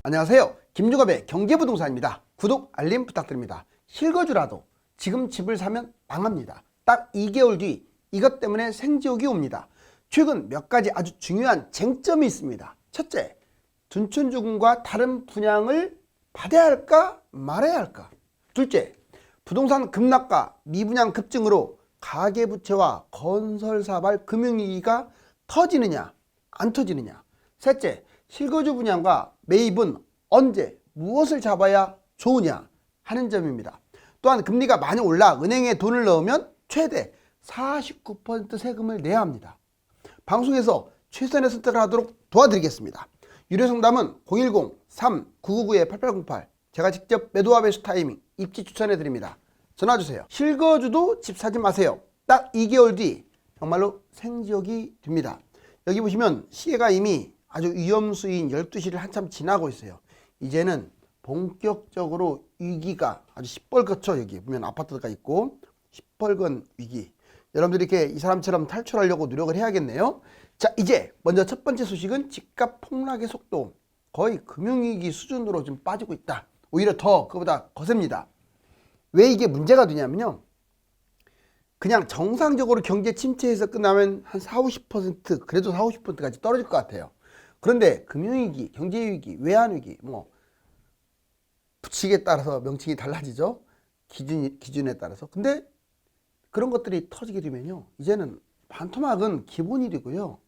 안녕하세요. 김주갑의 경제부동산입니다. 구독, 알림 부탁드립니다. 실거주라도 지금 집을 사면 망합니다. 딱 2개월 뒤 이것 때문에 생지옥이 옵니다. 최근 몇 가지 아주 중요한 쟁점이 있습니다. 첫째, 둔촌주공과 다른 분양을 받아야 할까 말아야 할까. 둘째, 부동산 급락과 미분양 급증으로 가계부채와 건설사발 금융위기가 터지느냐 안 터지느냐. 셋째, 실거주 분양과 매입은 언제 무엇을 잡아야 좋으냐 하는 점입니다. 또한 금리가 많이 올라 은행에 돈을 넣으면 최대 49% 세금을 내야 합니다. 방송에서 최선의 선택을 하도록 도와드리겠습니다. 유료상담은 010-3999-8808 제가 직접 매도와 매수 타이밍, 입지 추천해 드립니다. 전화주세요. 실거주도 집 사지 마세요. 딱 2개월 뒤 정말로 생지옥이 됩니다. 여기 보시면 시계가 이미 아주 위험수위인 12시를 한참 지나고 있어요. 이제는 본격적으로 위기가 아주 시뻘겋죠. 여기 보면 아파트가 있고 시뻘건 위기. 여러분들이 이렇게 이 사람처럼 탈출하려고 노력을 해야겠네요. 자, 이제 먼저 첫 번째 소식은 집값 폭락의 속도 거의 금융위기 수준으로 좀 빠지고 있다. 오히려 더 그보다 거셉니다. 왜 이게 문제가 되냐면요, 그냥 정상적으로 경제 침체에서 끝나면 한 40-50% 그래도 40-50%까지 떨어질 것 같아요. 그런데 금융위기, 경제위기, 외환위기 뭐 부칙에 따라서 명칭이 달라지죠. 기준에 따라서. 근데 그런 것들이 터지게 되면요, 이제는 반토막은 기본일이고요.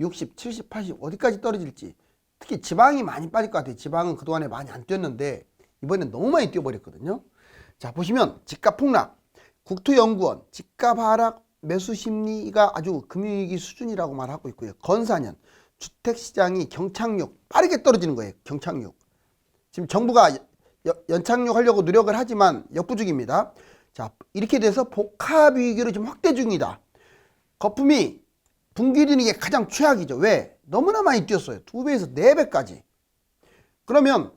60, 70, 80 어디까지 떨어질지, 특히 지방이 많이 빠질 것 같아요. 지방은 그동안에 많이 안 뛰었는데 이번엔 너무 많이 뛰어버렸거든요. 자, 보시면 집값 폭락, 국토연구원 집값 하락 매수 심리가 아주 금융위기 수준이라고 말하고 있고요. 건사년 주택시장이 경착륙 빠르게 떨어지는 거예요. 경착륙. 지금 정부가 연착륙 하려고 노력을 하지만 역부족입니다. 자, 이렇게 돼서 복합위기로 지금 확대 중이다. 거품이 붕괴되는 게 가장 최악이죠. 왜? 너무나 많이 뛰었어요. 2배에서 4배까지. 그러면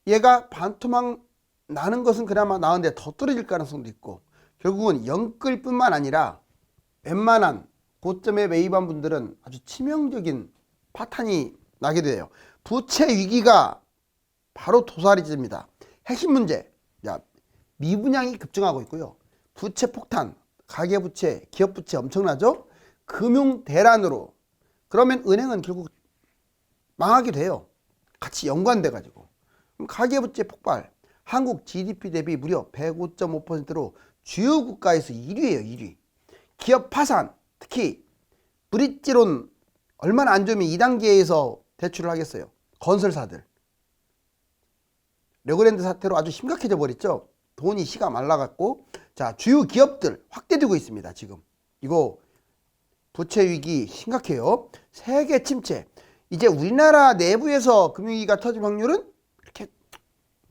얘가 반토막 나는 것은 그나마 나은데 더 떨어질 가능성도 있고, 결국은 영끌뿐만 아니라 웬만한 고점에 매입한 분들은 아주 치명적인 파탄이 나게 돼요. 부채 위기가 바로 도사리집니다. 핵심 문제, 미분양이 급증하고 있고요. 부채 폭탄, 가계부채, 기업부채 엄청나죠? 금융 대란으로. 그러면 은행은 결국 망하게 돼요. 같이 연관돼 가지고. 가계부채 폭발, 한국 GDP 대비 무려 105.5%로 주요 국가에서 1위예요. 1위. 기업 파산, 특히 브릿지론 얼마나 안 좋으면 2단계에서 대출을 하겠어요. 건설사들. 레고랜드 사태로 아주 심각해져 버렸죠. 돈이 시가 말라갖고. 자, 주요 기업들 확대되고 있습니다. 지금 이거 부채 위기 심각해요. 세계 침체. 이제 우리나라 내부에서 금융위기가 터질 확률은 이렇게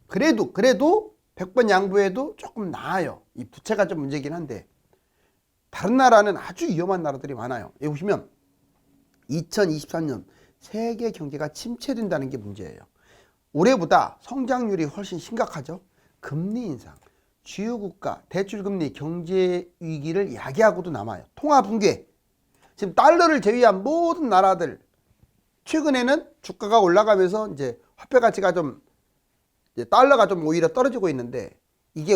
그래도 100번 양보해도 조금 나아요. 이 부채가 좀 문제긴 한데 다른 나라는 아주 위험한 나라들이 많아요. 여기 보시면 2023년 세계 경제가 침체된다는 게 문제예요. 올해보다 성장률이 훨씬 심각하죠. 금리 인상, 주요 국가 대출금리 경제 위기를 야기하고도 남아요. 통화 붕괴. 지금 달러를 제외한 모든 나라들 최근에는 주가가 올라가면서 이제 화폐 가치가 좀, 달러가 좀 오히려 떨어지고 있는데, 이게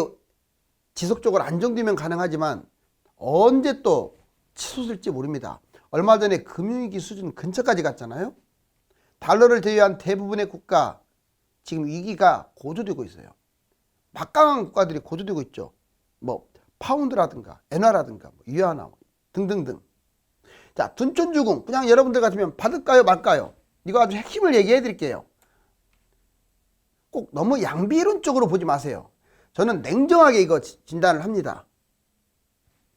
지속적으로 안정되면 가능하지만 언제 또 치솟을지 모릅니다. 얼마 전에 금융위기 수준 근처까지 갔잖아요. 달러를 제외한 대부분의 국가 지금 위기가 고조되고 있어요. 막강한 국가들이 고조되고 있죠. 뭐 파운드라든가 엔화라든가 위안화 등등등. 자, 둔촌주공 그냥 여러분들 같으면 받을까요 말까요? 이거 아주 핵심을 얘기해 드릴게요. 꼭 너무 양비론적으로 보지 마세요. 저는 냉정하게 이거 진단을 합니다.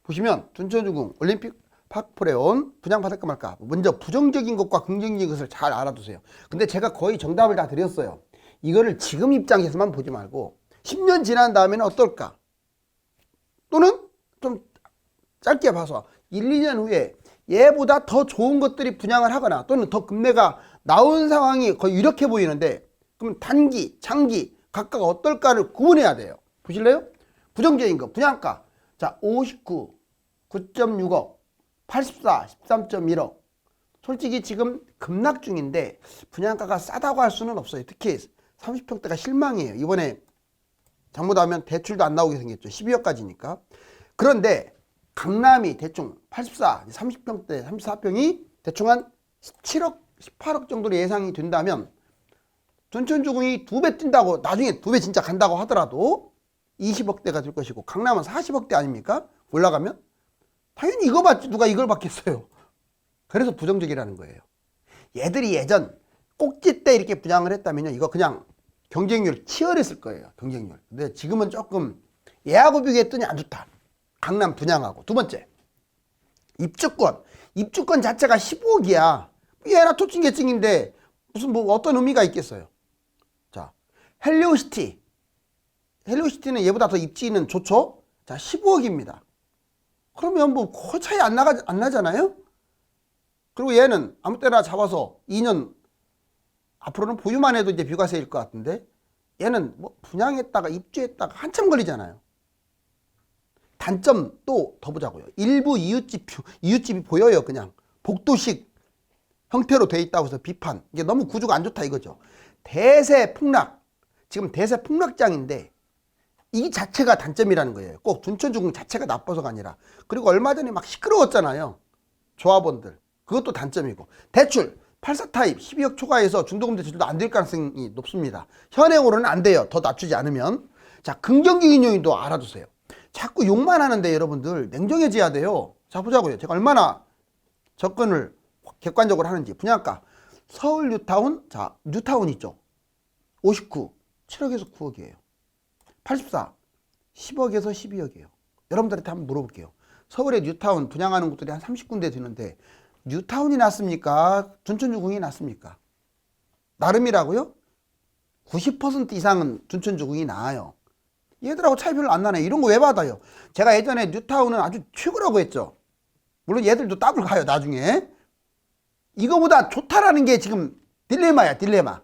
보시면 둔촌주공 올림픽 파크프레온 분양받을까 말까. 먼저 부정적인 것과 긍정적인 것을 잘 알아두세요. 근데 제가 거의 정답을 다 드렸어요. 이거를 지금 입장에서만 보지 말고 10년 지난 다음에는 어떨까? 또는 좀 짧게 봐서 1, 2년 후에 얘보다 더 좋은 것들이 분양을 하거나 또는 더 금매가 나온 상황이 거의 이렇게 보이는데, 그럼 단기, 장기 각각 어떨까를 구분해야 돼요. 보실래요? 부정적인 거 분양가. 자, 59, 9.6억, 84, 13.1억. 솔직히 지금 급락 중인데 분양가가 싸다고 할 수는 없어요. 특히 30평대가 실망이에요. 이번에 잘못하면 대출도 안 나오게 생겼죠. 12억까지니까. 그런데 강남이 대충 84, 30평대, 34평이 대충 한 17억, 18억 정도로 예상이 된다면 둔촌주공이 2배 뛴다고 나중에 2배 진짜 간다고 하더라도 20억대가 될 것이고 강남은 40억대 아닙니까? 올라가면 당연히 이거 받지 누가 이걸 받겠어요. 그래서 부정적이라는 거예요. 얘들이 예전 꼭지 때 이렇게 분양을 했다면요 이거 그냥 경쟁률 치열했을 거예요. 경쟁률. 근데 지금은 조금 얘하고 비교했더니 안 좋다. 강남 분양하고. 두 번째 입주권 자체가 15억이야 얘나 토층계층인데 무슨 뭐 어떤 의미가 있겠어요. 자, 헬리오시티는 얘보다 더 입지는 좋죠. 자, 15억입니다. 그러면 뭐 그 차이 안 나잖아요. 그리고 얘는 아무 때나 잡아서 2년 앞으로는 보유만 해도 이제 비과세일 것 같은데 얘는 뭐 분양했다가 입주했다가 한참 걸리잖아요. 단점 또 더 보자고요. 일부 이웃집이 보여요. 그냥 복도식 형태로 돼 있다고 해서 비판. 이게 너무 구조가 안 좋다 이거죠. 대세 폭락. 지금 대세 폭락장인데 이 자체가 단점이라는 거예요. 꼭 둔촌주공 자체가 나빠서가 아니라. 그리고 얼마 전에 막 시끄러웠잖아요. 조합원들. 그것도 단점이고. 대출 84 타입 12억 초과해서 중도금 대출도 안 될 가능성이 높습니다. 현행으로는 안 돼요. 더 낮추지 않으면. 자, 긍정적인 요인도 알아두세요. 자꾸 욕만 하는데 여러분들 냉정해져야 돼요. 자, 보자고요. 제가 얼마나 접근을 객관적으로 하는지. 분양가 서울 뉴타운. 자, 뉴타운 있죠. 59 7억에서 9억이에요. 84 10억에서 12억이에요. 여러분들한테 한번 물어볼게요. 서울의 뉴타운 분양하는 곳들이 한 30군데 되는데 뉴타운이 낫습니까? 둔촌주공이 낫습니까? 나름이라고요? 90% 이상은 둔촌주공이 나아요. 얘들하고 차이 별로 안 나네. 이런 거 왜 받아요? 제가 예전에 뉴타운은 아주 최고라고 했죠. 물론 얘들도 더블 가요 나중에. 이거보다 좋다라는 게 지금 딜레마야. 딜레마.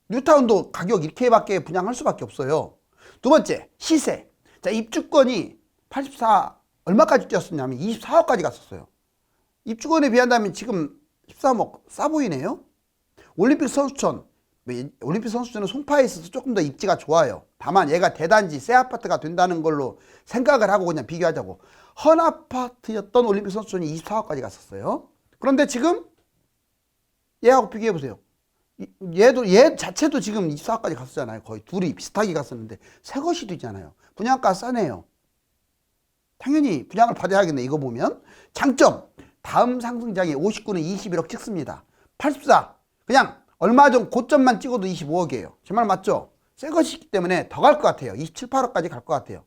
뉴타운도 가격 이렇게밖에 분양할 수밖에 없어요. 두 번째 시세. 자, 입주권이 84 얼마까지 뛰었었냐면 24억까지 갔었어요. 입주권에 비한다면 지금 13억 싸 보이네요. 올림픽 선수촌은 송파에 있어서 조금 더 입지가 좋아요. 다만 얘가 대단지 새 아파트가 된다는 걸로 생각을 하고 그냥 비교하자고. 헌 아파트였던 올림픽 선수촌이 24억까지 갔었어요. 그런데 지금 얘하고 비교해 보세요. 얘 자체도 지금 24억까지 갔었잖아요. 거의 둘이 비슷하게 갔었는데 새 것이 되잖아요. 분양가 싸네요. 당연히 분양을 받아야겠네. 이거 보면. 장점 다음 상승장에 59는 21억 찍습니다. 84 그냥 얼마 전 고점만 찍어도 25억이에요. 제 말 맞죠? 새 것이기 때문에 더 갈 것 같아요. 27, 8억까지 갈 것 같아요.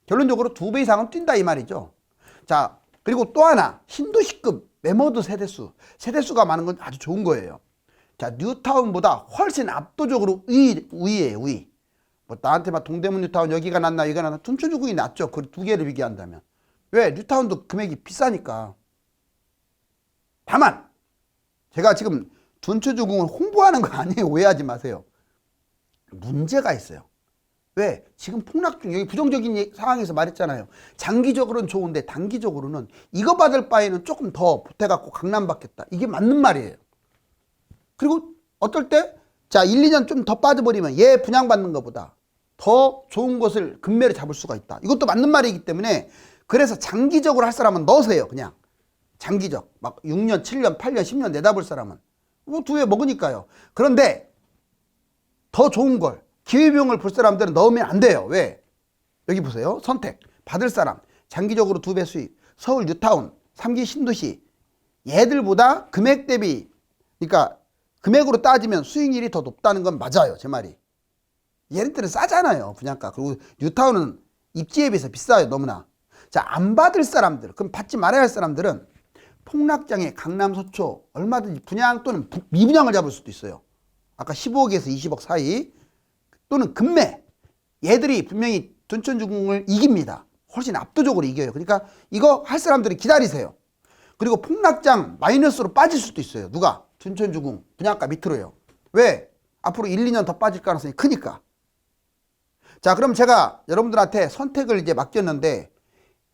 결론적으로 2배 이상은 뛴다 이 말이죠. 자, 그리고 또 하나 신도시급 매모드 세대수가 많은 건 아주 좋은 거예요. 자, 뉴타운보다 훨씬 압도적으로 우위예요. 우위. 뭐 나한테 막 동대문 뉴타운 여기가 낫나 여기가 낫나 둔촌주공이 낫죠. 그 두 개를 비교한다면. 왜? 뉴타운도 금액이 비싸니까. 다만 제가 지금 둔촌주공을 홍보하는 거 아니에요. 오해하지 마세요. 문제가 있어요. 왜? 지금 폭락 중 여기 부정적인 상황에서 말했잖아요. 장기적으로는 좋은데 단기적으로는 이거 받을 바에는 조금 더 보태갖고 강남 받겠다. 이게 맞는 말이에요. 그리고 어떨 때 자 1, 2년 좀 더 빠져버리면 얘 분양받는 것보다 더 좋은 것을 금매를 잡을 수가 있다. 이것도 맞는 말이기 때문에 그래서 장기적으로 할 사람은 넣으세요. 그냥 장기적 막 6년 7년 8년 10년 내다볼 사람은 뭐 2회 먹으니까요. 그런데 더 좋은 걸 기회비용을 볼 사람들은 넣으면 안 돼요. 왜? 여기 보세요. 선택 받을 사람 장기적으로 2배 수익 서울 뉴타운 3기 신도시 얘들보다 금액 대비 그러니까 금액으로 따지면 수익률이 더 높다는 건 맞아요. 제 말이. 얘네들은 싸잖아요. 분양가. 그리고 뉴타운은 입지에 비해서 비싸요. 너무나. 자, 안 받을 사람들 그럼 받지 말아야 할 사람들은 폭락장에 강남 서초 얼마든지 분양 또는 미분양을 잡을 수도 있어요. 아까 15억에서 20억 사이 또는 금매. 얘들이 분명히 둔촌주공을 이깁니다. 훨씬 압도적으로 이겨요. 그러니까 이거 할 사람들은 기다리세요. 그리고 폭락장 마이너스로 빠질 수도 있어요. 누가? 둔촌주공 분양가 밑으로요. 왜? 앞으로 1, 2년 더 빠질 가능성이 크니까. 자, 그럼 제가 여러분들한테 선택을 이제 맡겼는데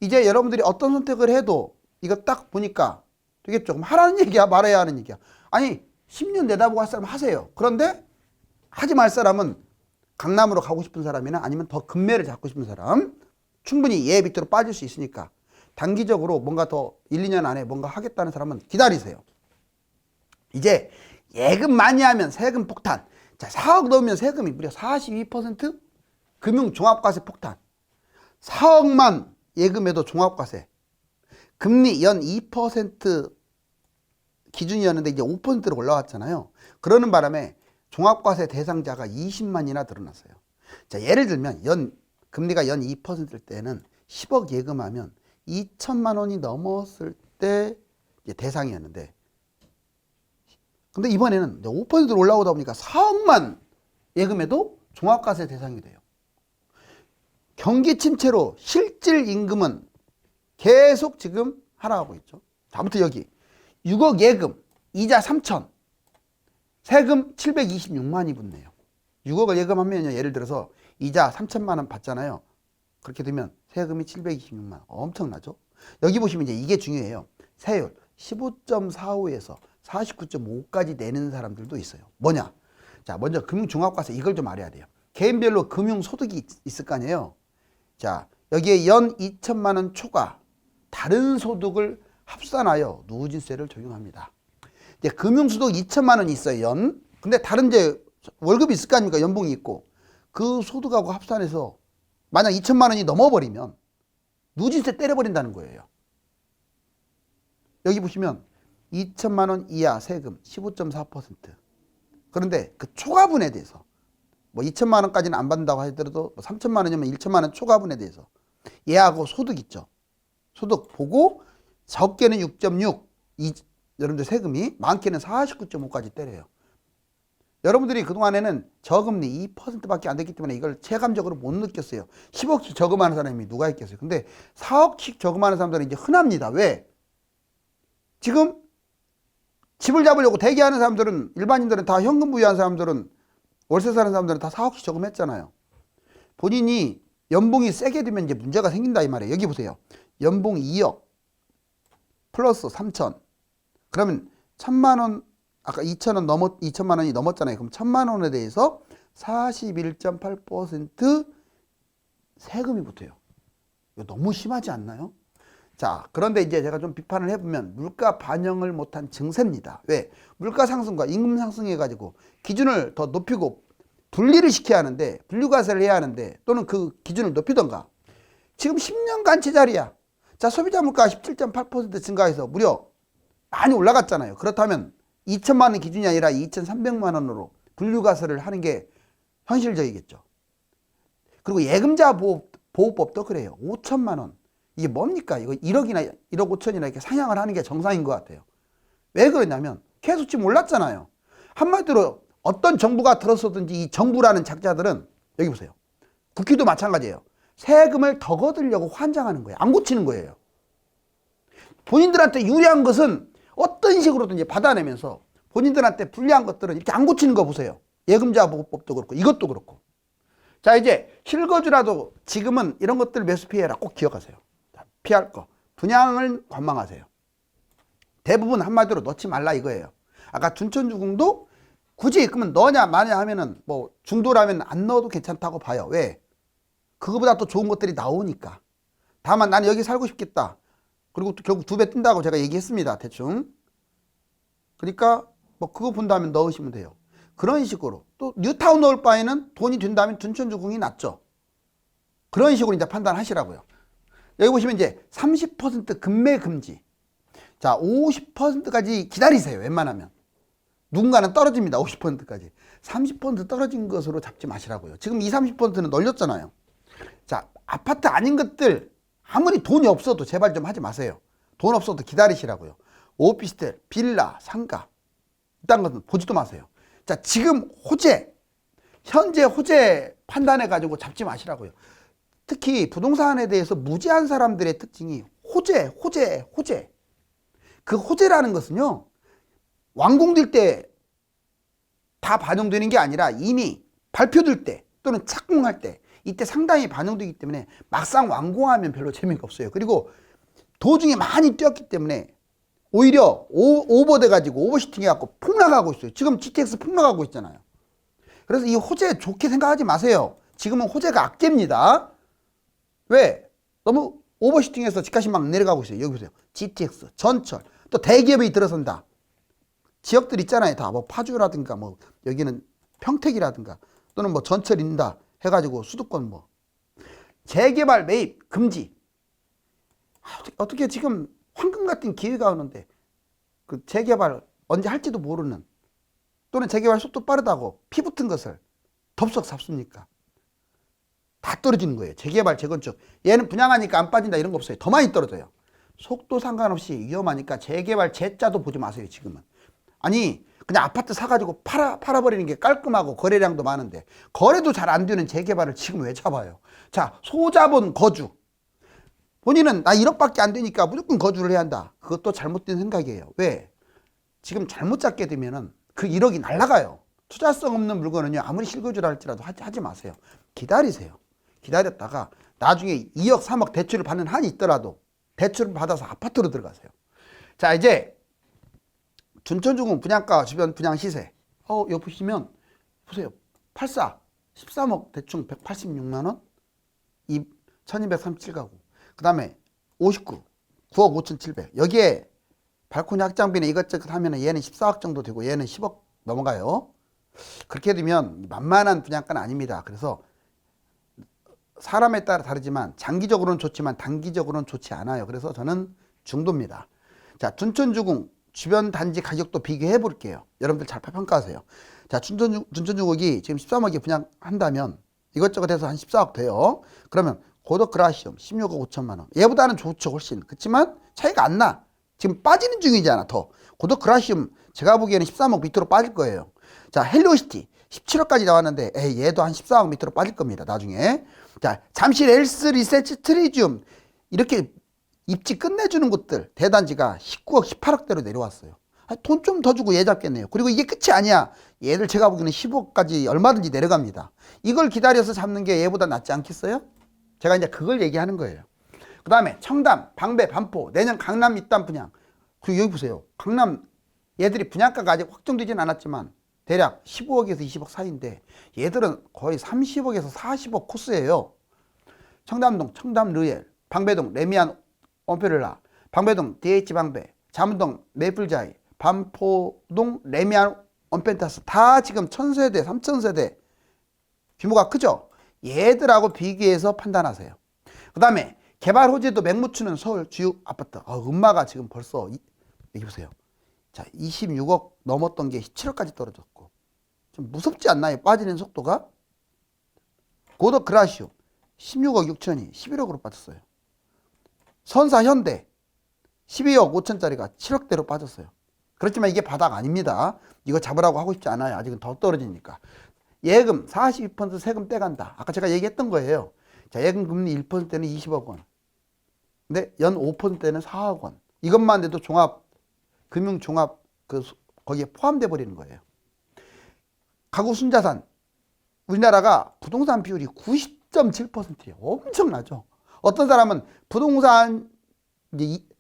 이제 여러분들이 어떤 선택을 해도 이거 딱 보니까 되겠죠. 그럼 하라는 얘기야, 말아야 하는 얘기야. 아니 10년 내다보고 할 사람 하세요. 그런데 하지 말 사람은 강남으로 가고 싶은 사람이나 아니면 더 금매를 잡고 싶은 사람, 충분히 얘 밑으로 빠질 수 있으니까 단기적으로 뭔가 더 1, 2년 안에 뭔가 하겠다는 사람은 기다리세요. 이제 예금 많이 하면 세금 폭탄. 자, 4억 넣으면 세금이 무려 42%? 금융 종합과세 폭탄. 4억만 예금해도 종합과세. 금리 연 2% 기준이었는데 이제 5%로 올라왔잖아요. 그러는 바람에 종합과세 대상자가 20만이나 늘어났어요. 자, 예를 들면 금리가 연 2%일 때는 10억 예금하면 2천만 원이 넘었을 때 이제 대상이었는데, 근데 이번에는 5%로 올라오다 보니까 4억만 예금해도 종합과세 대상이 돼요. 경기 침체로 실질 임금은 계속 지금 하락하고 있죠. 자, 아무튼 여기 6억 예금, 이자 3천, 세금 726만이 붙네요. 6억을 예금하면 예를 들어서 이자 3천만 원 받잖아요. 그렇게 되면 세금이 726만 원. 엄청나죠? 여기 보시면 이제 이게 중요해요. 세율 15.45에서 49.5까지 내는 사람들도 있어요. 뭐냐? 자, 먼저 금융종합과세 이걸 좀 알아야 돼요. 개인별로 금융소득이 있을 거 아니에요. 자, 여기에 연 2천만 원 초과 다른 소득을 합산하여 누진세를 적용합니다. 이제 금융소득 2천만 원이 있어요, 연. 근데 다른 이제 월급이 있을 거 아닙니까? 연봉이 있고. 그 소득하고 합산해서 만약 2천만 원이 넘어버리면 누진세 때려버린다는 거예요. 여기 보시면 2천만 원 이하 세금 15.4%. 그런데 그 초과분에 대해서 뭐 2천만 원까지는 안 받는다고 하더라도 3천만 원이면 1천만 원 초과분에 대해서 얘하고 소득 있죠. 소득 보고 적게는 6.6, 여러분들 세금이 많게는 49.5까지 때려요. 여러분들이 그동안에는 저금리 2%밖에 안 됐기 때문에 이걸 체감적으로 못 느꼈어요. 10억씩 저금하는 사람이 누가 있겠어요. 근데 4억씩 저금하는 사람들은 이제 흔합니다. 왜? 지금 집을 잡으려고 대기하는 사람들은, 일반인들은 다 현금 부여한 사람들은, 월세 사는 사람들은 다 4억씩 저금했잖아요. 본인이 연봉이 세게 되면 이제 문제가 생긴다 이 말이에요. 여기 보세요. 연봉 2억 플러스 3천. 그러면 1천만 원, 아까 2천만 원이 넘었잖아요. 그럼 1천만 원에 대해서 41.8% 세금이 붙어요. 이거 너무 심하지 않나요? 자, 그런데 이제 제가 좀 비판을 해보면 물가 반영을 못한 증세입니다. 왜? 물가 상승과 임금 상승해가지고 기준을 더 높이고 분리를 시켜야 하는데, 분류과세를 해야 하는데, 또는 그 기준을 높이던가. 지금 10년간 제자리야. 자, 소비자 물가 17.8% 증가해서 무려 많이 올라갔잖아요. 그렇다면 2천만 원 기준이 아니라 2,300만 원으로 분류과세를 하는 게 현실적이겠죠. 그리고 예금자 보호법도 그래요. 5천만 원. 이게 뭡니까? 이거 1억이나 1억 5천이나 이렇게 상향을 하는 게 정상인 것 같아요. 왜 그러냐면 계속 지금 올랐잖아요. 한마디로 어떤 정부가 들었었든지 이 정부라는 작자들은, 여기 보세요. 국회도 마찬가지예요. 세금을 더 거두려고 환장하는 거예요. 안 고치는 거예요. 본인들한테 유리한 것은 어떤 식으로든지 받아내면서 본인들한테 불리한 것들은 이렇게 안 고치는 거 보세요. 예금자 보호법도 그렇고 이것도 그렇고. 자, 이제 실거주라도 지금은 이런 것들 매수 피해라. 꼭 기억하세요. 자, 피할 거. 분양을 관망하세요. 대부분 한마디로 넣지 말라 이거예요. 아까 둔촌주공도 굳이 그러면 넣냐 마냐 하면은 뭐 중도라면 안 넣어도 괜찮다고 봐요. 왜? 그거보다 더 좋은 것들이 나오니까. 다만 나는 여기 살고 싶겠다. 그리고 또 결국 2배 뜬다고 제가 얘기했습니다. 대충. 그러니까 뭐 그거 본다면 넣으시면 돼요. 그런 식으로. 또 뉴타운 넣을 바에는 돈이 된다면 둔촌주공이 낫죠. 그런 식으로 이제 판단하시라고요. 여기 보시면 이제 30% 금매 금지. 자, 50%까지 기다리세요. 웬만하면. 누군가는 떨어집니다. 50%까지. 30% 떨어진 것으로 잡지 마시라고요. 지금 20, 30%는 널렸잖아요. 자, 아파트 아닌 것들 아무리 돈이 없어도 제발 좀 하지 마세요. 돈 없어도 기다리시라고요. 오피스텔, 빌라, 상가 이딴 것은 보지도 마세요. 자, 지금 현재 호재 판단해 가지고 잡지 마시라고요. 특히 부동산에 대해서 무지한 사람들의 특징이 호재. 그 호재라는 것은요, 완공될 때 다 반영되는 게 아니라 이미 발표될 때 또는 착공할 때 이때 상당히 반영되기 때문에 막상 완공하면 별로 재미가 없어요. 그리고 도중에 많이 뛰었기 때문에 오히려 오버돼가지고 오버슈팅 해갖고 폭락하고 있어요. 지금 GTX 폭락하고 있잖아요. 그래서 이 호재 좋게 생각하지 마세요. 지금은 호재가 악재입니다. 왜? 너무 오버슈팅해서 집값이 막 내려가고 있어요. 여기 보세요. GTX, 전철, 또 대기업이 들어선다. 지역들 있잖아요. 다 뭐 파주라든가 뭐 여기는 평택이라든가 또는 뭐 전철인다 해가지고 수도권 뭐 재개발 매입 금지. 어떻게 지금 황금 같은 기회가 오는데 그 재개발 언제 할지도 모르는 또는 재개발 속도 빠르다고 피 붙은 것을 덥석 삽습니까? 다 떨어지는 거예요. 재개발, 재건축. 얘는 분양하니까 안 빠진다 이런 거 없어요. 더 많이 떨어져요. 속도 상관없이 위험하니까 재개발, 재자도 보지 마세요. 지금은. 아니 그냥 아파트 사가지고 팔아버리는 게 깔끔하고 거래량도 많은데 거래도 잘 안 되는 재개발을 지금 왜 잡아요? 자, 소자본 거주. 본인은 나 1억밖에 안 되니까 무조건 거주를 해야 한다. 그것도 잘못된 생각이에요. 왜? 지금 잘못 잡게 되면은 그 1억이 날아가요. 투자성 없는 물건은요, 아무리 실거주라 할지라도 하지 마세요. 기다리세요. 기다렸다가 나중에 2억, 3억 대출을 받는 한이 있더라도 대출을 받아서 아파트로 들어가세요. 자, 이제 둔촌중공 분양가 주변 분양 시세. 여기 보시면 보세요. 84, 13억 대충 186만원, 1237가구. 그 다음에 59, 9억 5,700. 여기에 발코니 확장비는 이것저것 하면 얘는 14억 정도 되고 얘는 10억 넘어가요. 그렇게 되면 만만한 분양가는 아닙니다. 그래서 사람에 따라 다르지만 장기적으로는 좋지만 단기적으로는 좋지 않아요. 그래서 저는 중도입니다. 자, 둔촌주공 주변 단지 가격도 비교해 볼게요. 여러분들 잘 평가하세요. 자, 둔촌주공이 지금 13억에 분양한다면 이것저것 해서 한 14억 돼요. 그러면 고덕그라시움 16억 5천만 원. 얘보다는 좋죠, 훨씬. 그렇지만 차이가 안 나. 지금 빠지는 중이잖아, 더. 고덕그라시움 제가 보기에는 13억 밑으로 빠질 거예요. 자, 헬리오시티 17억까지 나왔는데 얘도 한 14억 밑으로 빠질 겁니다, 나중에. 자, 잠실 엘스 리세치 트리지움 이렇게 입지 끝내주는 곳들 대단지가 19억 18억대로 내려왔어요. 돈 좀 더 주고 얘 잡겠네요. 그리고 이게 끝이 아니야. 얘들 제가 보기에는 15억까지 얼마든지 내려갑니다. 이걸 기다려서 잡는 게 얘보다 낫지 않겠어요? 제가 이제 그걸 얘기하는 거예요. 그 다음에 청담, 방배, 반포, 내년 강남 입단 분양. 그리고 여기 보세요. 강남 얘들이 분양가가 아직 확정되진 않았지만 대략 15억에서 20억 사이인데 얘들은 거의 30억에서 40억 코스예요. 청담동, 청담 르엘, 방배동, 레미안 온페를라, 방배동 DH 방배, 잠원동 메이플자이, 반포동 레미안 온펜타스 다 지금 1000세대, 3000세대 규모가 크죠? 얘들하고 비교해서 판단하세요. 그 다음에 개발 호재도 맹무추는 서울 주요 아파트. 음마가 지금 벌써 여기 보세요. 자, 26억 넘었던 게 17억까지 떨어졌고 좀 무섭지 않나요? 빠지는 속도가. 고덕그라시움 16억 6천이 11억으로 빠졌어요. 선사 현대 12억 5천짜리가 7억대로 빠졌어요. 그렇지만 이게 바닥 아닙니다. 이거 잡으라고 하고 싶지 않아요. 아직은 더 떨어지니까. 예금 42% 세금 떼간다. 아까 제가 얘기했던 거예요. 자, 예금 금리 1%는 20억 원. 근데 연 5%는 4억 원. 이것만 해도 금융종합 거기에 포함돼 버리는 거예요. 가구 순자산. 우리나라가 부동산 비율이 90.7%예요. 엄청나죠. 어떤 사람은 부동산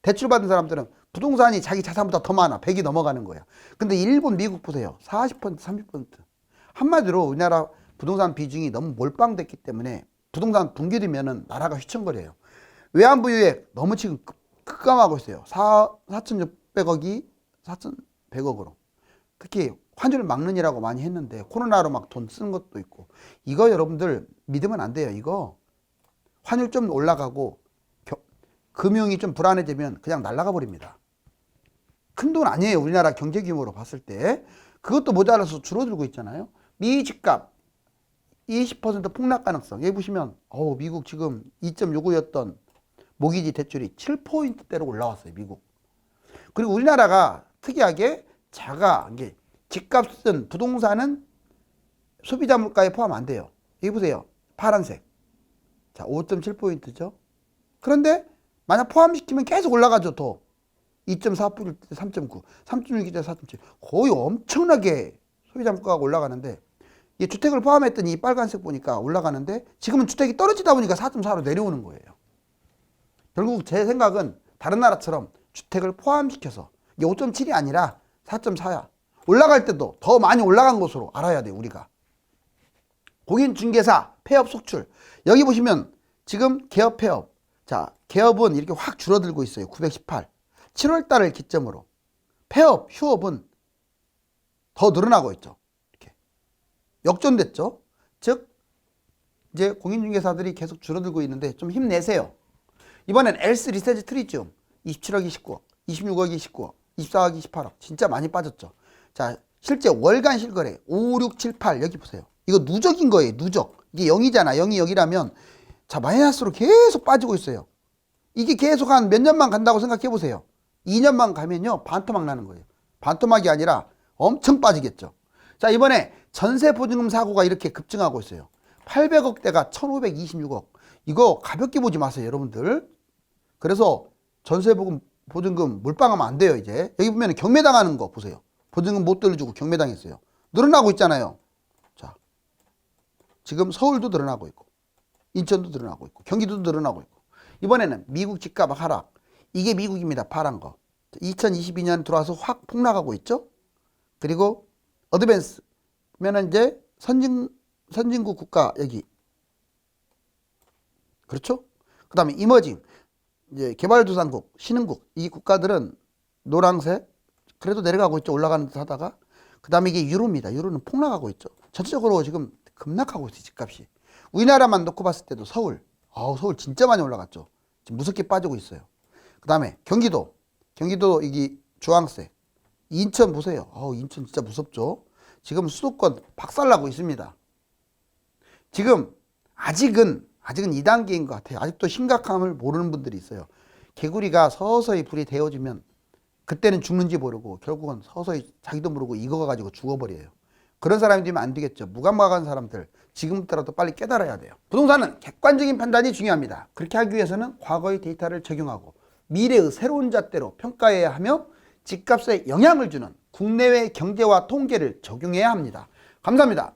대출 받은 사람들은 부동산이 자기 자산보다 더 많아. 100이 넘어가는 거야. 근데 일본, 미국 보세요. 40%, 30%. 한마디로 우리나라 부동산 비중이 너무 몰빵됐기 때문에 부동산 붕괴되면은 나라가 휘청거려요. 외환부유액 너무 지금 급감하고 있어요. 4,600억이 4,100억으로. 특히 환율 막는이라고 많이 했는데 코로나로 막 돈 쓰는 것도 있고 이거 여러분들 믿으면 안 돼요. 이거 환율 좀 올라가고 금융이 좀 불안해지면 그냥 날아가 버립니다. 큰 돈 아니에요. 우리나라 경제 규모로 봤을 때. 그것도 모자라서 줄어들고 있잖아요. 미 집값 20% 폭락 가능성. 여기 보시면 미국 지금 2.65였던 모기지 대출이 7%대로 올라왔어요. 미국. 그리고 우리나라가 특이하게 이게 집값은 부동산은 소비자 물가에 포함 안 돼요. 여기 보세요. 파란색. 자, 5.7%죠. 그런데 만약 포함시키면 계속 올라가죠. 더 2.4%일 때 3.9, 3.6일 때 4.7. 거의 엄청나게 소비자 물가가 올라가는데 이 주택을 포함했더니 이 빨간색 보니까 올라가는데 지금은 주택이 떨어지다 보니까 4.4로 내려오는 거예요. 결국 제 생각은 다른 나라처럼 주택을 포함시켜서 이게 5.7이 아니라 4.4야. 올라갈 때도 더 많이 올라간 것으로 알아야 돼 우리가. 공인중개사 폐업 속출. 여기 보시면 지금 개업 폐업. 자, 개업은 이렇게 확 줄어들고 있어요. 918. 7월 달을 기점으로. 폐업, 휴업은 더 늘어나고 있죠. 이렇게. 역전됐죠. 즉 이제 공인중개사들이 계속 줄어들고 있는데 좀 힘내세요. 이번엔 엘스 리세지 트리지움 27억이 19억, 26억이 19억, 24억이 18억. 진짜 많이 빠졌죠. 자, 실제 월간 실거래 5, 6, 7, 8 여기 보세요. 이거 누적인 거예요. 누적. 이게 0이잖아. 0이 여기라면 자, 마이너스로 계속 빠지고 있어요. 이게 계속 한 몇 년만 간다고 생각해 보세요. 2년만 가면요. 반토막 나는 거예요. 반토막이 아니라 엄청 빠지겠죠. 자, 이번에 전세 보증금 사고가 이렇게 급증하고 있어요. 800억대가 1526억. 이거 가볍게 보지 마세요, 여러분들. 그래서 전세 보증금 몰빵하면 안 돼요, 이제. 여기 보면 경매당하는 거 보세요. 보증금 못 돌려주고 경매당했어요. 늘어나고 있잖아요. 자, 지금 서울도 늘어나고 있고, 인천도 늘어나고 있고, 경기도도 늘어나고 있고. 이번에는 미국 집값 하락. 이게 미국입니다, 파란 거. 2022년 들어와서 확 폭락하고 있죠. 그리고 어드밴스 보면은 이제 선진국 국가 여기 그렇죠? 그 다음에 이머징 이제 개발도상국 신흥국 이 국가들은 노란색 그래도 내려가고 있죠. 올라가는 듯 하다가 그 다음에 이게 유로입니다. 유로는 폭락하고 있죠. 전체적으로 지금 급락하고 있어요. 집값이. 우리나라만 놓고 봤을 때도 서울 서울 진짜 많이 올라갔죠. 지금 무섭게 빠지고 있어요. 그 다음에 경기도 이게 주황색 인천 보세요. 인천 진짜 무섭죠. 지금 수도권 박살나고 있습니다. 지금 아직은 2단계인 것 같아요. 아직도 심각함을 모르는 분들이 있어요. 개구리가 서서히 불이 데워지면 그때는 죽는지 모르고 결국은 서서히 자기도 모르고 익어가지고 죽어버려요. 그런 사람이 되면 안 되겠죠. 무감각한 사람들 지금부터라도 빨리 깨달아야 돼요. 부동산은 객관적인 판단이 중요합니다. 그렇게 하기 위해서는 과거의 데이터를 적용하고 미래의 새로운 잣대로 평가해야 하며 집값에 영향을 주는 국내외 경제와 통계를 적용해야 합니다. 감사합니다.